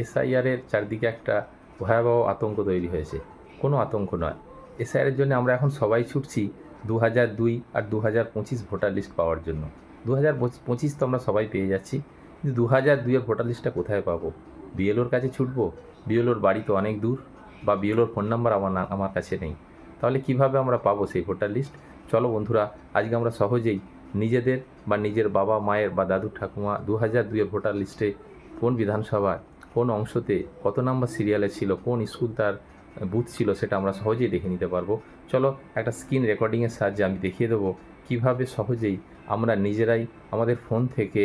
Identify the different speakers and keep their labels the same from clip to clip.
Speaker 1: এসআইআরের চারদিকে একটা ভয়াবহ আতঙ্ক তৈরি হয়েছে। কোনো আতঙ্ক নয়। এসআইআরের জন্য আমরা এখন সবাই ছুটছি 2002 আর 2025 ভোটার লিস্ট পাওয়ার জন্য। 2025 তো আমরা সবাই পেয়ে যাচ্ছি, কিন্তু 2002-এর ভোটার লিস্টটা কোথায় পাবো? বিএলওর কাছে ছুটবো? বিএলওর বাড়ি তো অনেক দূর, বা বিএলওর ফোন নাম্বার আমার কাছে নেই। তাহলে কিভাবে আমরা পাবো সেই ভোটার লিস্ট? চলো বন্ধুরা, আজকে আমরা সহজেই নিজেদের বা নিজের বাবা মায়ের বা দাদু ঠাকুমা 2002-এর ভোটার লিস্টে কোন বিধানসভায় কোন অংশতে কত নাম্বার সিরিয়ালে ছিল, কোন স্কুল তার বুথ ছিল, সেটা আমরা সহজেই দেখে নিতে পারবো। চলো একটা স্ক্রিন রেকর্ডিংয়ের সাহায্যে আমি দেখিয়ে দেবো কীভাবে সহজেই আমরা নিজেরাই আমাদের ফোন থেকে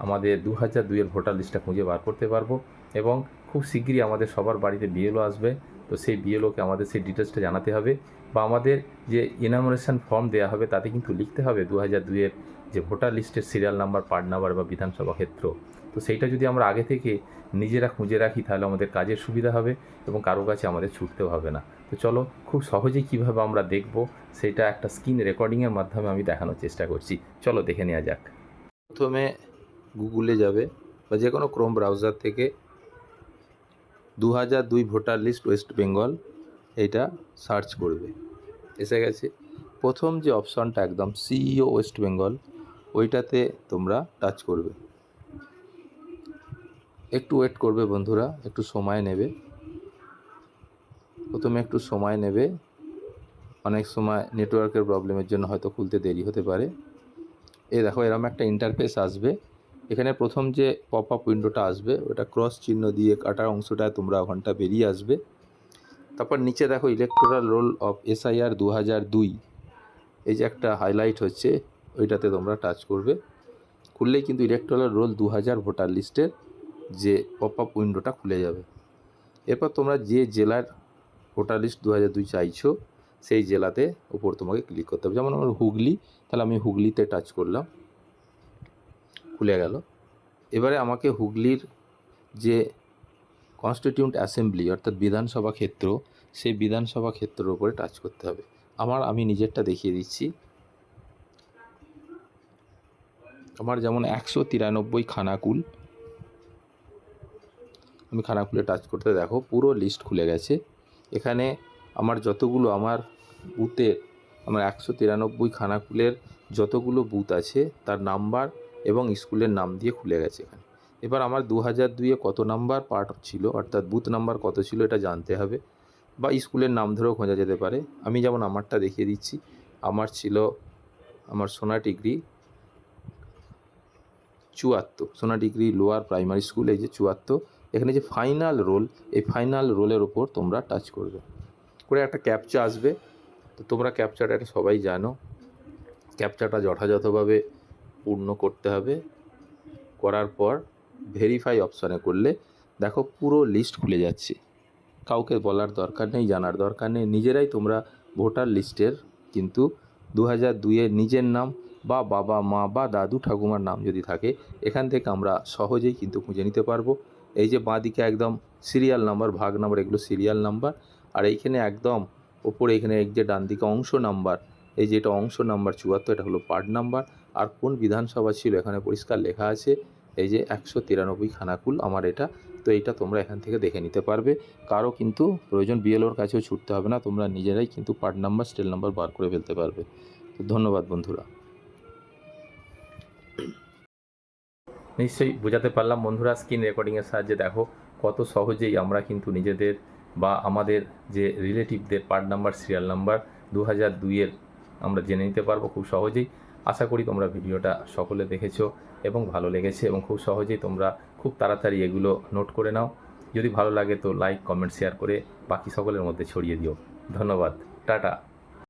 Speaker 1: আমাদের 2002-এর ভোটার লিস্টটা খুঁজে বার করতে পারবো। এবং খুব শীঘ্রই আমাদের সবার বাড়িতে বিএলও আসবে, তো সেই বিএলওকে আমাদের সেই ডিটেলসটা জানাতে হবে, বা আমাদের যে ইনামোরেশন ফর্ম দেওয়া হবে তাতে কিন্তু লিখতে হবে 2002-এর যে ভোটার লিস্টের সিরিয়াল নাম্বার, পার্ট নাম্বার বা বিধানসভা ক্ষেত্র। তো সেইটা যদি আমরা আগে থেকে নিজেরা খুঁজে রাখি তাহলে আমাদের কাজের সুবিধা হবে এবং কারো কাছে আমাদের ছুটতেও হবে না। তো চলো খুব সহজেই কীভাবে আমরা দেখব সেটা একটা স্ক্রিন রেকর্ডিংয়ের মাধ্যমে আমি দেখানোর চেষ্টা করছি। চলো দেখে নেওয়া যাক। প্রথমে গুগলে যাবে বা যে কোনো ক্রোম ব্রাউজার থেকে 2002 ভোটার লিস্ট ওয়েস্ট বেঙ্গল এইটা সার্চ করবে। এসে গেছে। প্রথম যে অপশানটা একদম সিইও ওয়েস্ট বেঙ্গল, ওইটাতে তোমরা টাচ করবে। একটু ওয়েট করবে বন্ধুরা, একটু সময় নেবে। প্রথমে একটু সময় নেবে, অনেক সময় নেটওয়ার্কের প্রবলেমের জন্য হয়তো খুলতে দেরি হতে পারে। এই দেখো এরকম একটা ইন্টারফেস আসবে। এখানে প্রথম যে পপ আপ উইন্ডোটা আসবে ওটা ক্রস চিহ্ন দিয়ে কাটার অংশটায় তোমরা ওখানটা বেরিয়ে আসবে। তারপর নিচে দেখো ইলেকটোরাল রোল অফ এসআইআর 2002, এই যে একটা হাইলাইট হচ্ছে, ওইটাতে তোমরা টাচ করবে। খুললেই কিন্তু ইলেকটোরাল রোল 2000 ভোটার লিস্টের যে পপ আপ উইন্ডোটা খুলে যাবে। এরপর তোমরা যে জেলার ভোটার লিস্ট 2002 চাইছো সেই জেলাতে উপর তোমাকে ক্লিক করতে হবে। যেমন আমার হুগলি, তাহলে আমি হুগলিতে টাচ করলাম, খুলে গেল। এবারে আমাকে হুগলির যে কনস্টিটিউয়েন্ট অ্যাসেম্বলি অর্থাৎ বিধানসভা ক্ষেত্র, সেই বিধানসভা ক্ষেত্রের উপরে টাচ করতে হবে। আমি নিজেরটা দেখিয়ে দিচ্ছি। আমার যেমন 193 খানাকুল, আমি খানাকুলে টাচ করতে দেখো পুরো লিস্ট খুলে গেছে। এখানে আমার যতগুলো আমার বুথের, আমার 193 খানাকুলের যতগুলো বুথ আছে তার নাম্বার এবং স্কুলের নাম দিয়ে খুলে গেছে এখানে। এবার আমার 2002-এ কত নাম্বার পার্ট ছিল অর্থাৎ বুথ নাম্বার কত ছিল এটা জানতে হবে, বা স্কুলের নাম ধরেও খোঁজা যেতে পারে। আমি যেমন আমারটা দেখিয়ে দিচ্ছি। আমার ছিল সোনাডিগ্রি 74, সোনাডিগ্রি লোয়ার প্রাইমারি স্কুল, এই যে 74। এখানে যে ফাইনাল রোল, এই ফাইনাল রোলের ওপর তোমরা টাচ করবে। করে একটা ক্যাপচা আসবে। তো তোমরা ক্যাপচাটা এটা সবাই জানো, ক্যাপচাটা যথাযথভাবে পূর্ণ করতে হবে। করার পর ভেরিফাই অপশানে করলে দেখো পুরো লিস্ট খুলে যাচ্ছে। কাউকে বলার দরকার নেই, জানার দরকার নেই, নিজেরাই তোমরা ভোটার লিস্টের কিন্তু 2002-এর নিজের নাম বা বাবা মা বা দাদু ঠাকুমার নাম যদি থাকে এখান থেকে আমরা সহজেই কিন্তু খুঁজে নিতে পারবো। এই যে বাঁদিকে একদম সিরিয়াল নাম্বার, ভাগ নাম্বার, এগুলো সিরিয়াল নাম্বার। আর এইখানে একদম ওপরে এখানে এক যে ডান দিকে অংশ নাম্বার, এই যে এটা অংশ নাম্বার 74, এটা হলো পার্ট নাম্বার। আর কোন বিধানসভা ছিল এখানে পরিষ্কার লেখা আছে, এই যে 193 খানাকুল আমার এটা। তো এইটা তোমরা এখান থেকে দেখে নিতে পারবে। কারো কিন্তু প্রয়োজন বিএলওর কাছেও ছুটতে হবে না, তোমরা নিজেরাই কিন্তু পার্ট নাম্বার, স্টেল নাম্বার বার করে ফেলতে পারবে। তো ধন্যবাদ বন্ধুরা। নিশ্চয়ই বোঝাতে পারলাম বন্ধুরা, স্ক্রিন রেকর্ডিংয়ের সাহায্যে দেখো কত সহজেই আমরা কিন্তু নিজেদের বা আমাদের যে রিলেটিভদের পার্ট নাম্বার, সিরিয়াল নাম্বার 2002-এর আমরা জেনে নিতে পারবো খুব সহজেই। আশা করি তোমরা ভিডিওটা সকলে দেখেছো এবং ভালো লেগেছে, এবং খুব সহজেই তোমরা খুব তাড়াতাড়ি এগুলো নোট করে নাও। যদি ভালো লাগে তো লাইক, কমেন্ট, শেয়ার করে বাকি সকলের মধ্যে ছড়িয়ে দিও। ধন্যবাদ, টাটা।